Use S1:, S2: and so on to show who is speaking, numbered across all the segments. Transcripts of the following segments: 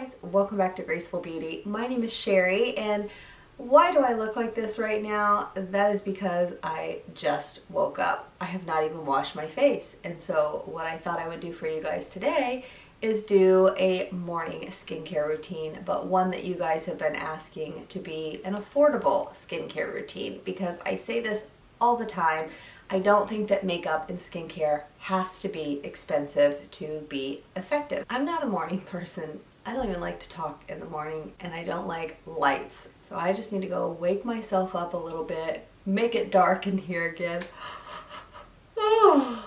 S1: guys, welcome back to Graceful Beauty. My name is Sherry, and why do I look like this right now? That is because I just woke up. I have not even washed my face, and so what I thought I would do for you guys today is do a morning skincare routine, but one that you guys have been asking to be an affordable skincare routine, because I say this all the time. I don't think that makeup and skincare has to be expensive to be effective. I'm not a morning person. I don't even like to talk in the morning, and I don't like lights. So I just need to go wake myself up a little bit, make it dark in here again. Oh,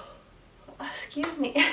S1: excuse me.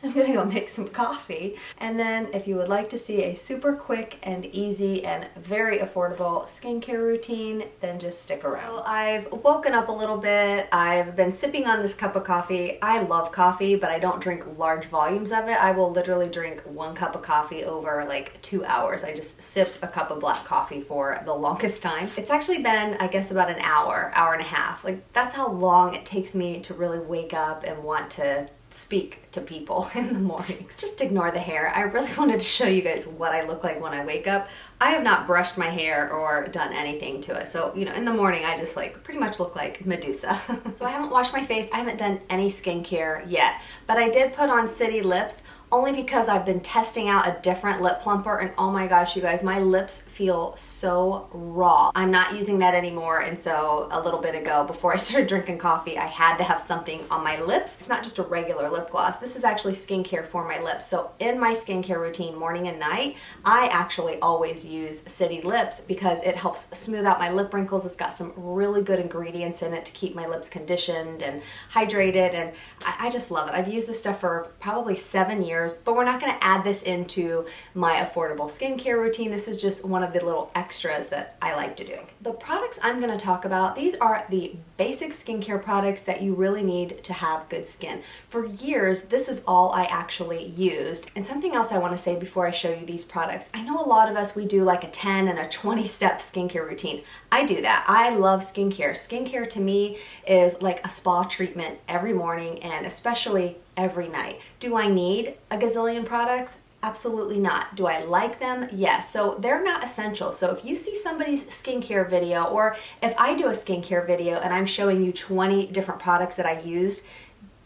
S1: I'm gonna go make some coffee. And then if you would like to see a super quick and easy and very affordable skincare routine, then just stick around. Well, I've woken up a little bit. I've been sipping on this cup of coffee. I love coffee, but I don't drink large volumes of it. I will literally drink 1 cup of coffee over like 2 hours. I just sip a cup of black coffee for the longest time. It's actually been, I guess, about an hour, hour and a half. Like, that's how long it takes me to really wake up and want to speak to people in the mornings. Just ignore the hair. I really wanted to show you guys what I look like when I wake up. I have not brushed my hair or done anything to it. So, you know, in the morning I just like pretty much look like Medusa. So I haven't washed my face. I haven't done any skincare yet, but I did put on City Lips only because I've been testing out a different lip plumper, and oh my gosh, you guys, my lips feel so raw. I'm not using that anymore, and so a little bit ago, before I started drinking coffee, I had to have something on my lips. It's not just a regular lip gloss. This is actually skincare for my lips. So in my skincare routine, morning and night, I actually always use City Lips because it helps smooth out my lip wrinkles. It's got some really good ingredients in it to keep my lips conditioned and hydrated, and I just love it. I've used this stuff for probably 7 years. But we're not going to add this into my affordable skincare routine. This is just one of the little extras that I like to do. The products I'm going to talk about, these are the basic skincare products that you really need to have good skin. For years, this is all I actually used. And something else I want to say before I show you these products. I know a lot of us, we do like a 10 and a 20-step skincare routine. I do that. I love skincare. Skincare to me is like a spa treatment every morning, and especially every night. Do I need a gazillion products? Absolutely not. Do I like them? Yes. So they're not essential. So if you see somebody's skincare video, or if I do a skincare video and I'm showing you 20 different products that I used,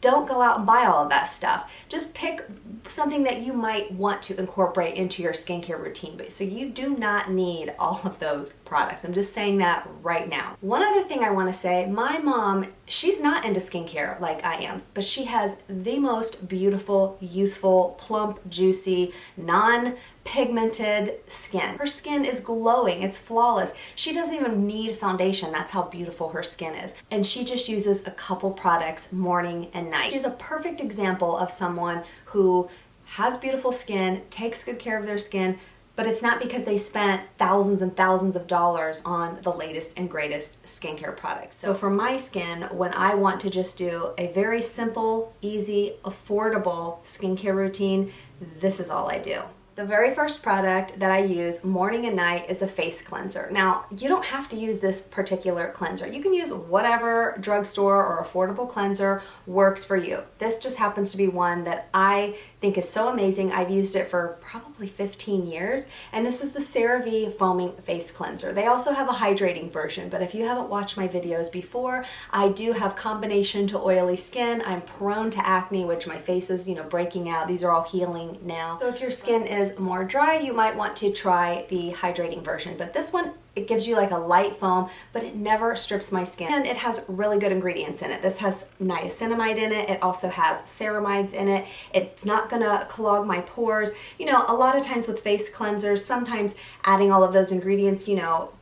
S1: don't go out and buy all of that stuff. Just pick something that you might want to incorporate into your skincare routine. So you do not need all of those products. I'm just saying that right now. One other thing I want to say, my mom, she's not into skincare like I am, but she has the most beautiful, youthful, plump, juicy, non-pigmented skin. Her skin is glowing. It's flawless. She doesn't even need foundation. That's how beautiful her skin is. And she just uses a couple products morning and night. She's a perfect example of someone who has beautiful skin, takes good care of their skin, but it's not because they spent thousands and thousands of dollars on the latest and greatest skincare products. So for my skin, when I want to just do a very simple, easy, affordable skincare routine, this is all I do. The very first product that I use morning and night is a face cleanser. Now, you don't have to use this particular cleanser. You can use whatever drugstore or affordable cleanser works for you. This just happens to be one that I think is so amazing. I've used it for probably 15 years, and this is the CeraVe Foaming Face Cleanser. They also have a hydrating version, but if you haven't watched my videos before, I do have combination to oily skin. I'm prone to acne, which my face is, breaking out. These are all healing now. So if your skin is more dry, you might want to try the hydrating version, but this one, it gives you like a light foam, but it never strips my skin. And it has really good ingredients in it. This has niacinamide in it. It also has ceramides in it. It's not gonna clog my pores. A lot of times with face cleansers, sometimes adding all of those ingredients,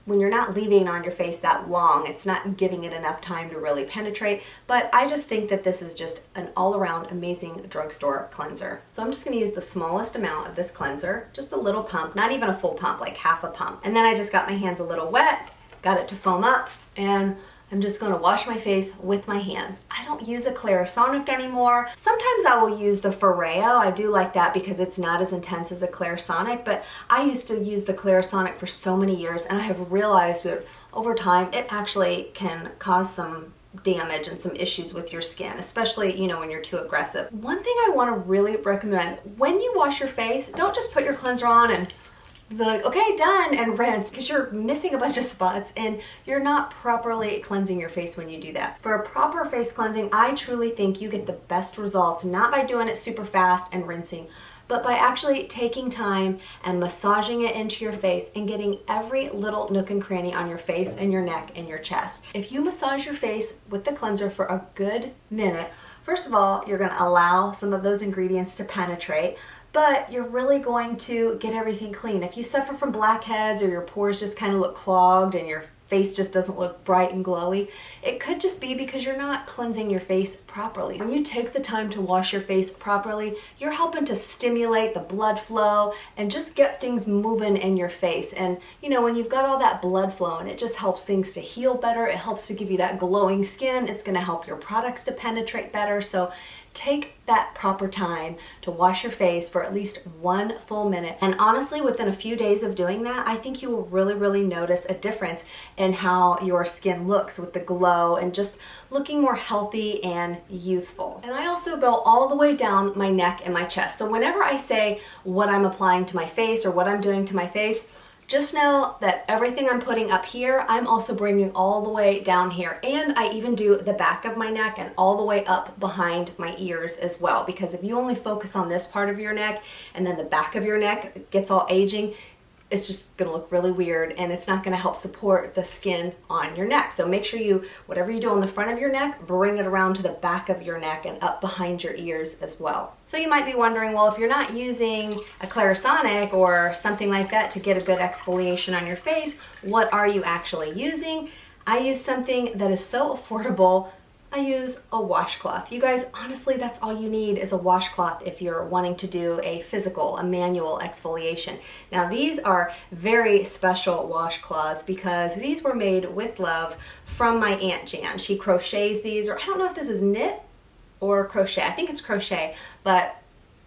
S1: when you're not leaving it on your face that long, it's not giving it enough time to really penetrate. But I just think that this is just an all-around amazing drugstore cleanser. So I'm just gonna use the smallest amount of this cleanser, just a little pump, not even a full pump, like half a pump. And then I just got my hands a little wet, got it to foam up, and I'm just going to wash my face with my hands. I don't use a Clarisonic anymore. Sometimes I will use the Foreo. I do like that because it's not as intense as a Clarisonic, but I used to use the Clarisonic for so many years, and I have realized that over time it actually can cause some damage and some issues with your skin, especially, you know, when you're too aggressive. One thing I want to really recommend, when you wash your face, don't just put your cleanser on and be like, okay, done, and rinse, because you're missing a bunch of spots and you're not properly cleansing your face when you do that. For a proper face cleansing, I truly think you get the best results, not by doing it super fast and rinsing, but by actually taking time and massaging it into your face and getting every little nook and cranny on your face and your neck and your chest. If you massage your face with the cleanser for a good minute, first of all, you're gonna allow some of those ingredients to penetrate, but you're really going to get everything clean. If you suffer from blackheads or your pores just kind of look clogged and your face just doesn't look bright and glowy, it could just be because you're not cleansing your face properly. When you take the time to wash your face properly, you're helping to stimulate the blood flow and just get things moving in your face. And you know, when you've got all that blood flowing, it just helps things to heal better. It helps to give you that glowing skin. It's going to help your products to penetrate better. So take that proper time to wash your face for at least 1 full minute. And honestly, within a few days of doing that, I think you will really notice a difference in how your skin looks with the glow and just looking more healthy and youthful. And I also go all the way down my neck and my chest. So whenever I say what I'm applying to my face or what I'm doing to my face, just know that everything I'm putting up here, I'm also bringing all the way down here. And I even do the back of my neck and all the way up behind my ears as well. Because if you only focus on this part of your neck and then the back of your neck gets all aging, it's just gonna look really weird and it's not gonna help support the skin on your neck. So make sure you, whatever you do on the front of your neck, bring it around to the back of your neck and up behind your ears as well. So you might be wondering, well, if you're not using a Clarisonic or something like that to get a good exfoliation on your face, what are you actually using? I use something that is so affordable. I use a washcloth. You guys, honestly, that's all you need is a washcloth if you're wanting to do a physical, a manual exfoliation. Now, these are very special washcloths because these were made with love from my Aunt Jan. She crochets these, or I don't know if this is knit or crochet. I think it's crochet, but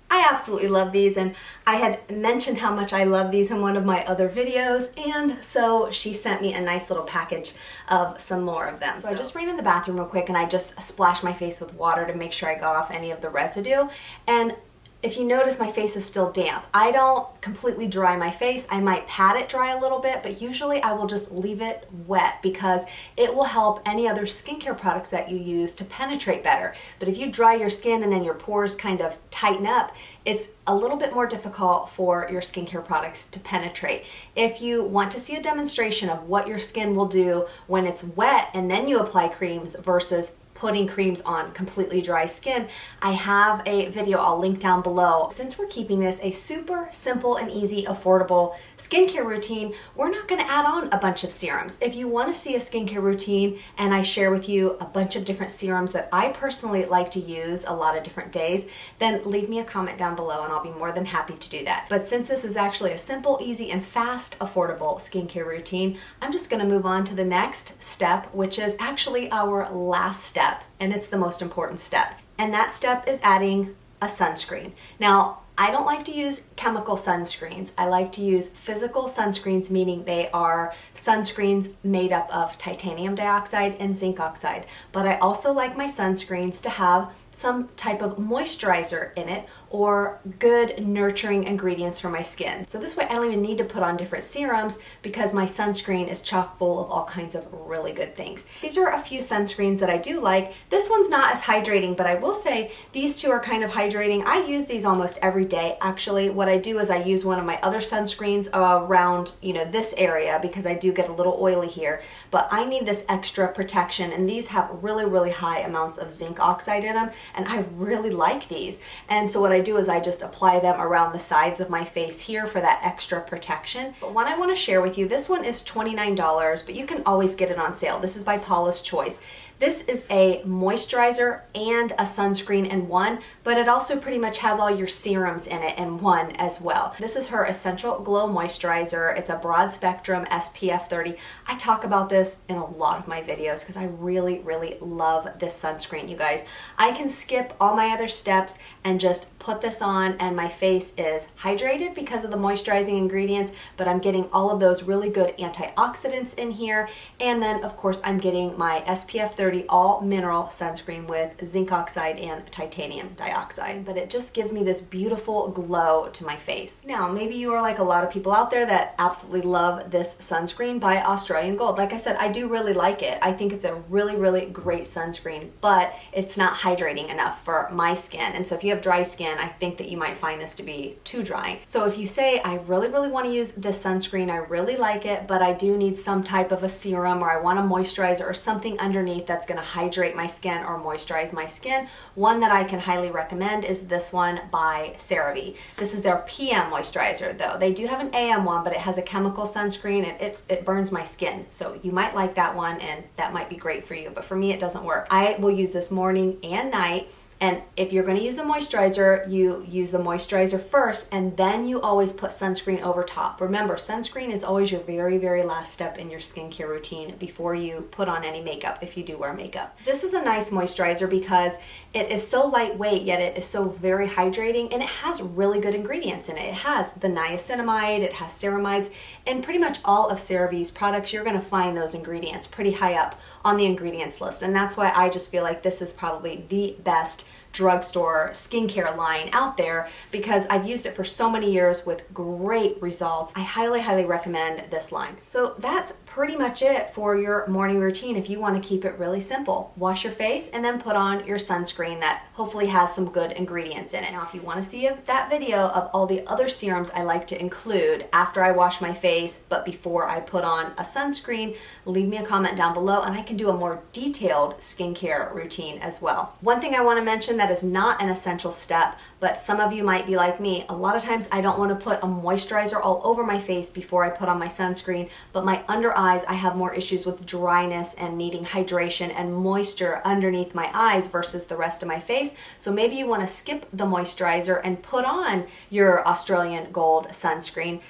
S1: I absolutely love these, and I had mentioned how much I love these in one of my other videos, and so she sent me a nice little package of some more of them. So I just ran in the bathroom real quick and I just splashed my face with water to make sure I got off any of the residue. And if you notice, my face is still damp. I don't completely dry my face. I might pat it dry a little bit, but usually I will just leave it wet because it will help any other skincare products that you use to penetrate better. But if you dry your skin and then your pores kind of tighten up, it's a little bit more difficult for your skincare products to penetrate. If you want to see a demonstration of what your skin will do when it's wet and then you apply creams versus putting creams on completely dry skin, I have a video I'll link down below. Since we're keeping this a super simple and easy, affordable skincare routine, we're not going to add on a bunch of serums. If you want to see a skincare routine and I share with you a bunch of different serums that I personally like to use a lot of different days, then leave me a comment down below and I'll be more than happy to do that. But since this is actually a simple, easy, and fast, affordable skincare routine, I'm just going to move on to the next step, which is actually our last step, and it's the most important step. And that step is adding a sunscreen. Now, I don't like to use chemical sunscreens. I like to use physical sunscreens, meaning they are sunscreens made up of titanium dioxide and zinc oxide. But I also like my sunscreens to have some type of moisturizer in it or good nurturing ingredients for my skin. So this way I don't even need to put on different serums because my sunscreen is chock full of all kinds of really good things. These are a few sunscreens that I do like. This one's not as hydrating, but I will say these two are kind of hydrating. I use these almost every day. Actually, what I do is I use one of my other sunscreens around, this area because I do get a little oily here, but I need this extra protection, and these have really high amounts of zinc oxide in them, and I really like these. And so what I do is I just apply them around the sides of my face here for that extra protection. But one I want to share with you, this one is $29, but you can always get it on sale. This is by Paula's Choice. This is a moisturizer and a sunscreen in one, but it also pretty much has all your serums in it in one as well. This is her Essential Glow Moisturizer. It's a broad spectrum SPF 30. I talk about this in a lot of my videos because I really love this sunscreen, you guys. I can skip all my other steps and just put this on, and my face is hydrated because of the moisturizing ingredients, but I'm getting all of those really good antioxidants in here. And then of course I'm getting my SPF 30 SPF30 all mineral sunscreen with zinc oxide and titanium dioxide, but it just gives me this beautiful glow to my face. Now, maybe you are like a lot of people out there that absolutely love this sunscreen by Australian Gold. Like I said, I do really like it. I think it's a really, really great sunscreen, but it's not hydrating enough for my skin. And so if you have dry skin, I think that you might find this to be too dry. So if you say, I really, really want to use this sunscreen, I really like it, but I do need some type of a serum, or I want a moisturizer or something underneath that's going to hydrate my skin or moisturize my skin, one that I can highly recommend is this one by CeraVe. This is their PM moisturizer though. They do have an AM one, but it has a chemical sunscreen and it burns my skin. So you might like that one and that might be great for you, but for me it doesn't work. I will use this morning and night. And if you're going to use a moisturizer, you use the moisturizer first and then you always put sunscreen over top. Remember, sunscreen is always your very, very last step in your skincare routine before you put on any makeup, if you do wear makeup. This is a nice moisturizer because it is so lightweight, yet it is so very hydrating, and it has really good ingredients in it. It has the niacinamide, it has ceramides, and pretty much all of CeraVe's products, you're going to find those ingredients pretty high up on the ingredients list. And that's why I just feel like this is probably the best drugstore skincare line out there, because I've used it for so many years with great results. I highly, highly recommend this line. So that's pretty much it for your morning routine if you want to keep it really simple. Wash your face and then put on your sunscreen that hopefully has some good ingredients in it. Now, if you want to see that video of all the other serums I like to include after I wash my face but before I put on a sunscreen, leave me a comment down below and I can do a more detailed skincare routine as well. One thing I want to mention that is not an essential step, but some of you might be like me. A lot of times I don't want to put a moisturizer all over my face before I put on my sunscreen, but my under eyes, I have more issues with dryness and needing hydration and moisture underneath my eyes versus the rest of my face. So maybe you want to skip the moisturizer and put on your Australian Gold sunscreen,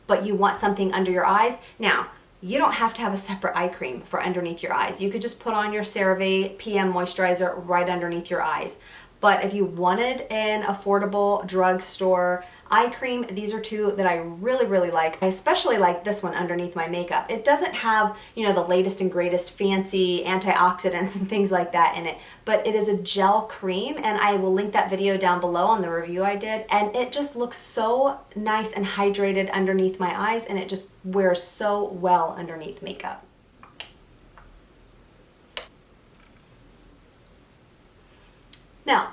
S1: but you want something under your eyes. Now, you don't have to have a separate eye cream for underneath your eyes. You could just put on your CeraVe PM moisturizer right underneath your eyes. But if you wanted an affordable drugstore eye cream, these are two that I really, really like. I especially like this one underneath my makeup. It doesn't have, you know, the latest and greatest fancy antioxidants and things like that in it, but it is a gel cream, and I will link that video down below on the review I did, and it just looks so nice and hydrated underneath my eyes, and it just wears so well underneath makeup. Now,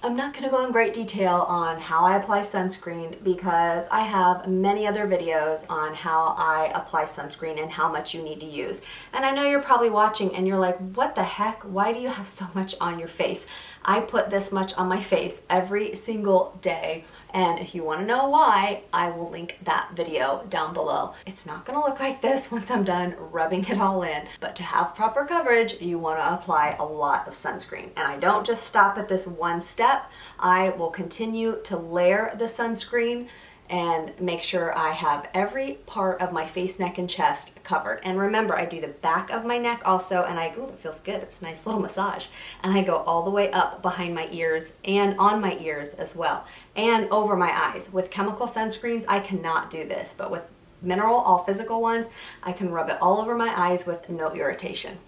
S1: I'm not going to go in great detail on how I apply sunscreen because I have many other videos on how I apply sunscreen and how much you need to use. And I know you're probably watching and you're like, what the heck? Why do you have so much on your face? I put this much on my face every single day. And if you want to know why, I will link that video down below. It's not going to look like this once I'm done rubbing it all in, but to have proper coverage, you want to apply a lot of sunscreen. And I don't just stop at this one step. I will continue to layer the sunscreen and make sure I have every part of my face, neck, and chest covered. And remember, I do the back of my neck also, and ooh, that feels good. It's a nice little massage. And I go all the way up behind my ears and on my ears as well, and over my eyes. With chemical sunscreens, I cannot do this, but with mineral, all physical ones, I can rub it all over my eyes with no irritation.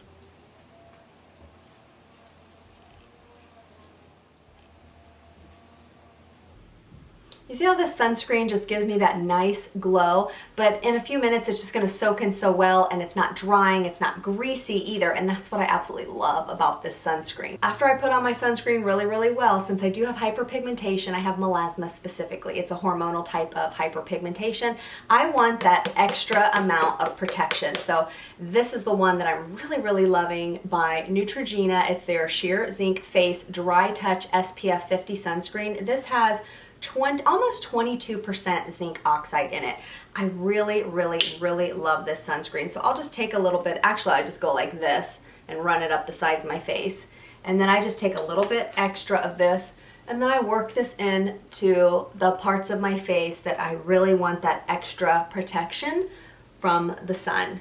S1: You see how this sunscreen just gives me that nice glow, but in a few minutes it's just going to soak in so well, and it's not drying, it's not greasy either, and that's what I absolutely love about this sunscreen. After I put on my sunscreen really, really well, since I do have hyperpigmentation, I have melasma specifically, it's a hormonal type of hyperpigmentation, I want that extra amount of protection. So this is the one that I'm really, really loving by Neutrogena. It's their Sheer Zinc Face Dry Touch SPF 50 sunscreen. This has almost 22% zinc oxide in it. I really, really, really love this sunscreen. So I'll just take a little bit, actually I just go like this and run it up the sides of my face. And then I just take a little bit extra of this, and then I work this in to the parts of my face that I really want that extra protection from the sun.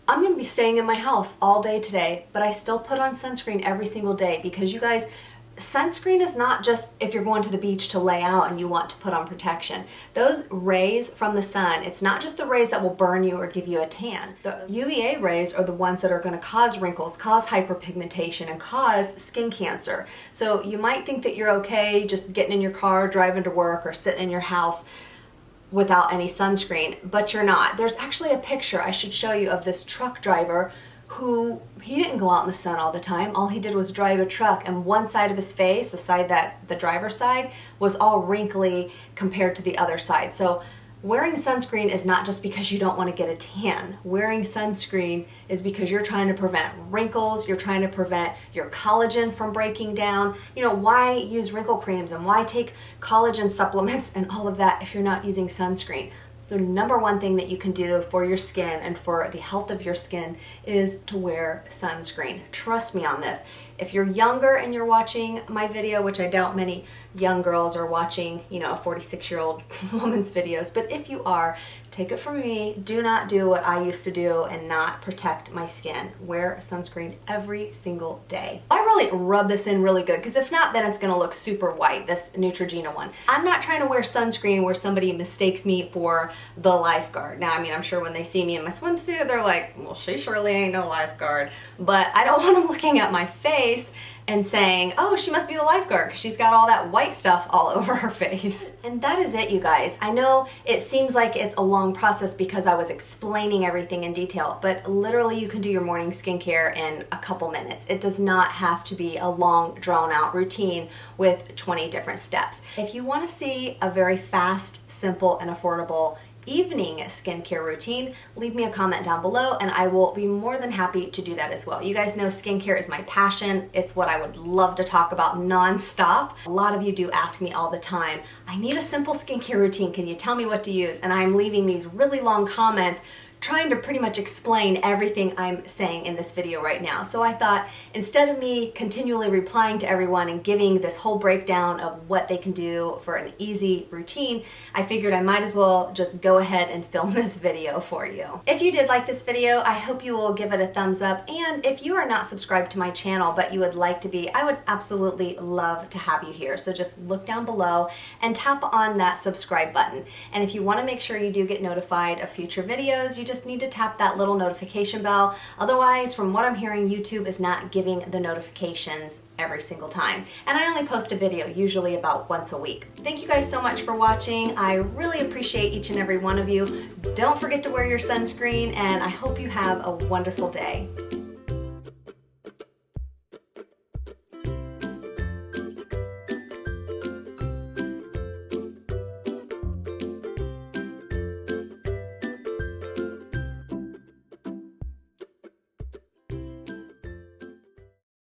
S1: I'm going to be staying in my house all day today, but I still put on sunscreen every single day because you guys, sunscreen is not just if you're going to the beach to lay out and you want to put on protection. Those rays from the sun, it's not just the rays that will burn you or give you a tan. The UVA rays are the ones that are going to cause wrinkles, cause hyperpigmentation, and cause skin cancer. So you might think that you're okay just getting in your car, driving to work, or sitting in your house without any sunscreen, but you're not. There's actually a picture I should show you of this truck driver who, he didn't go out in the sun all the time. All he did was drive a truck, and one side of his face, the side that the driver's side, was all wrinkly compared to the other side. So wearing sunscreen is not just because you don't want to get a tan. Wearing sunscreen is because you're trying to prevent wrinkles, you're trying to prevent your collagen from breaking down. You know, why use wrinkle creams and why take collagen supplements and all of that if you're not using sunscreen? The number one thing that you can do for your skin and for the health of your skin is to wear sunscreen. Trust me on this. If you're younger and you're watching my video, which I doubt many young girls are watching, you know, a 46-year-old woman's videos, but if you are, take it from me, do not do what I used to do and not protect my skin. Wear sunscreen every single day. I really rub this in really good, because if not, then it's gonna look super white, this Neutrogena one. I'm not trying to wear sunscreen where somebody mistakes me for the lifeguard. Now, I mean, I'm sure when they see me in my swimsuit, they're like, well, she surely ain't no lifeguard. But I don't want them looking at my face and saying, oh, she must be the lifeguard because she's got all that white stuff all over her face. And that is it, you guys. I know it seems like it's a long process because I was explaining everything in detail, but literally you can do your morning skincare in a couple minutes. It does not have to be a long, drawn-out routine with 20 different steps. If you want to see a very fast, simple, and affordable evening skincare routine, leave me a comment down below and I will be more than happy to do that as well. You guys know skincare is my passion. It's what I would love to talk about non-stop. A lot of you do ask me all the time, I need a simple skincare routine. Can you tell me what to use? And I'm leaving these really long comments trying to pretty much explain everything I'm saying in this video right now. So I thought, instead of me continually replying to everyone and giving this whole breakdown of what they can do for an easy routine, I figured I might as well just go ahead and film this video for you. If you did like this video, I hope you will give it a thumbs up, and if you are not subscribed to my channel but you would like to be, I would absolutely love to have you here. So just look down below and tap on that subscribe button. And if you want to make sure you do get notified of future videos, you just need to tap that little notification bell. Otherwise, from what I'm hearing, YouTube is not giving the notifications every single time. And I only post a video usually about once a week. Thank you guys so much for watching. I really appreciate each and every one of you. Don't forget to wear your sunscreen, and I hope you have a wonderful day.